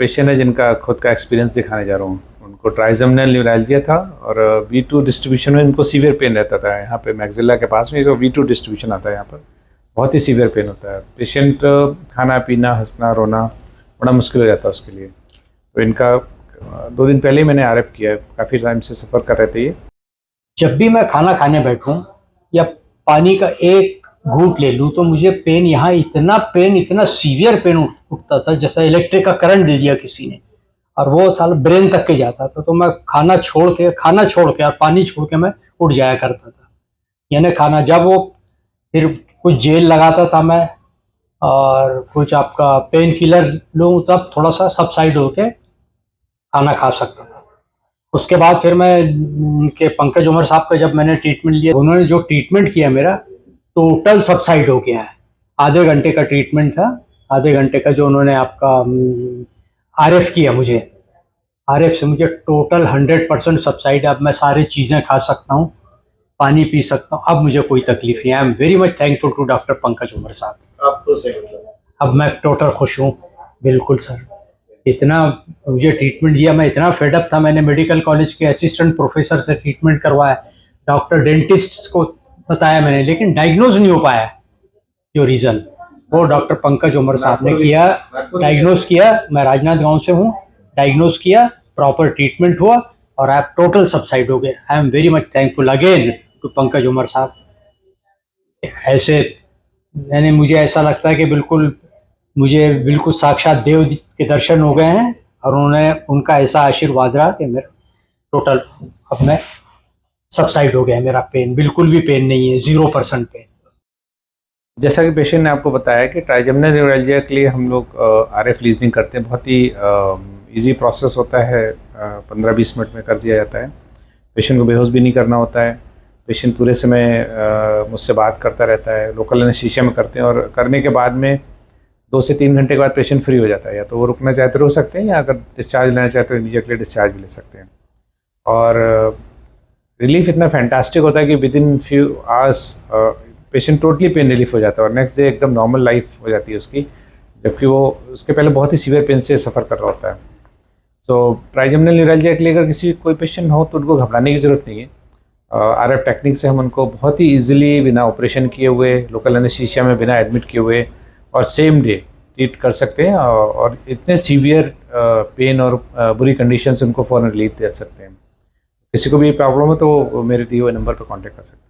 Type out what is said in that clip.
Patient है जिनका खुद का एक्सपीरियंस दिखाने जा रहा हूँ। उनको ट्राइजेमिनल न्यूरैल्जिया था और V2 डिस्ट्रीब्यूशन में इनको सीवियर पेन रहता था। यहाँ पे मैक्सिला के पास में जो V2 डिस्ट्रीब्यूशन आता है, यहाँ पर बहुत ही सीवियर पेन होता है। पेशेंट खाना पीना हंसना रोना बड़ा मुश्किल हो जाता है उसके लिए। तो इनका 2 दिन पहले ही मैंने RF किया है। काफ़ी टाइम से सफ़र कर रहे थे ये। जब भी मैं खाना खाने बैठूं या पानी का एक घूंट ले लूं तो मुझे पेन, यहाँ इतना सीवियर पेन उठता था जैसा इलेक्ट्रिक का करंट दे दिया किसी ने, और वो साल ब्रेन तक के जाता था। तो मैं खाना छोड़ के और पानी छोड़ के मैं उठ जाया करता था। यानी खाना जब वो फिर कुछ जेल लगाता था मैं और कुछ आपका पेन किलर लूँ तब थोड़ा सा सबसाइड होके खाना खा सकता था। उसके बाद फिर मैं उनके पंकज उमर साहब का जब मैंने ट्रीटमेंट लिया, उन्होंने जो ट्रीटमेंट किया मेरा टोटल सबसाइड हो गया है। आधे घंटे का ट्रीटमेंट था, आधे घंटे का जो उन्होंने आपका RF किया मुझे, RF से मुझे टोटल 100% सबसाइड। अब मैं सारी चीज़ें खा सकता हूँ, पानी पी सकता हूँ, अब मुझे कोई तकलीफ नहीं है। I am very much thankful to doctor Pankaj Umar sahab. आपको सही मतलब अब मैं टोटल खुश हूँ। बिल्कुल सर, इतना मुझे ट्रीटमेंट दिया, मैं इतना फेडअप था। मैंने मेडिकल कॉलेज के असिस्टेंट प्रोफेसर से ट्रीटमेंट करवाया, डॉक्टर डेंटिस्ट को बताया मैंने, लेकिन डायग्नोज नहीं हो पाया। जो रीज़न वो डॉक्टर पंकज उमर साहब ने किया, डायग्नोज किया। मैं राजनांद गांव से हूँ, डायग्नोज किया, प्रॉपर ट्रीटमेंट हुआ और आप टोटल सबसाइड हो गए। I am very much thankful again to Pankaj Umar sahab. ऐसे यानी मुझे ऐसा लगता है कि मुझे बिल्कुल साक्षात देव के दर्शन हो गए हैं और उनका ऐसा आशीर्वाद रहा कि मेरा टोटल अब मैं सबसाइड हो गया है। मेरा पेन बिल्कुल भी पेन नहीं है, 0% पेन। जैसा कि पेशेंट ने आपको बताया कि ट्राइजेमिनल न्यूरैल्जिया के लिए हम लोग RF लीजनिंग करते हैं। बहुत ही इजी प्रोसेस होता है, 15-20 मिनट में कर दिया जाता है। पेशेंट को बेहोश भी नहीं करना होता है। पेशेंट पूरे समय मुझसे बात करता रहता है। लोकल एनेस्थीसिया में करते हैं और करने के बाद में 2 से 3 घंटे के बाद पेशेंट फ्री हो जाता है। या तो वो रुकना चाहे तो रुक सकते हैं, या अगर डिस्चार्ज लेना चाहे तो इमीडिएटली डिस्चार्ज भी ले सकते हैं। और रिलीफ इतना फैंटास्टिक होता है कि with in few hours patient totally pain relief हो जाता है और नेक्स्ट डे एकदम नॉर्मल लाइफ हो जाती है उसकी, जबकि वो उसके पहले बहुत ही सीवियर पेन से सफ़र कर रहा होता है। सो ट्राइजेमिनल न्यूरैल्जिया के लिए अगर कोई पेशेंट हो तो उनको घबराने की ज़रूरत नहीं है। RF टेक्निक से हम उनको बहुत ही ईजिली बिना ऑपरेशन किए हुए, लोकल एनेस्थीसिया में बिना एडमिट किए हुए और सेम डे ट्रीट कर सकते हैं और इतने सीवियर पेन और बुरी कंडीशन से उनको फ़ौरन रिलीफ दे सकते हैं। किसी को भी प्रॉब्लम हो तो मेरे दिए हुए नंबर पर कॉन्टैक्ट कर सकते हैं।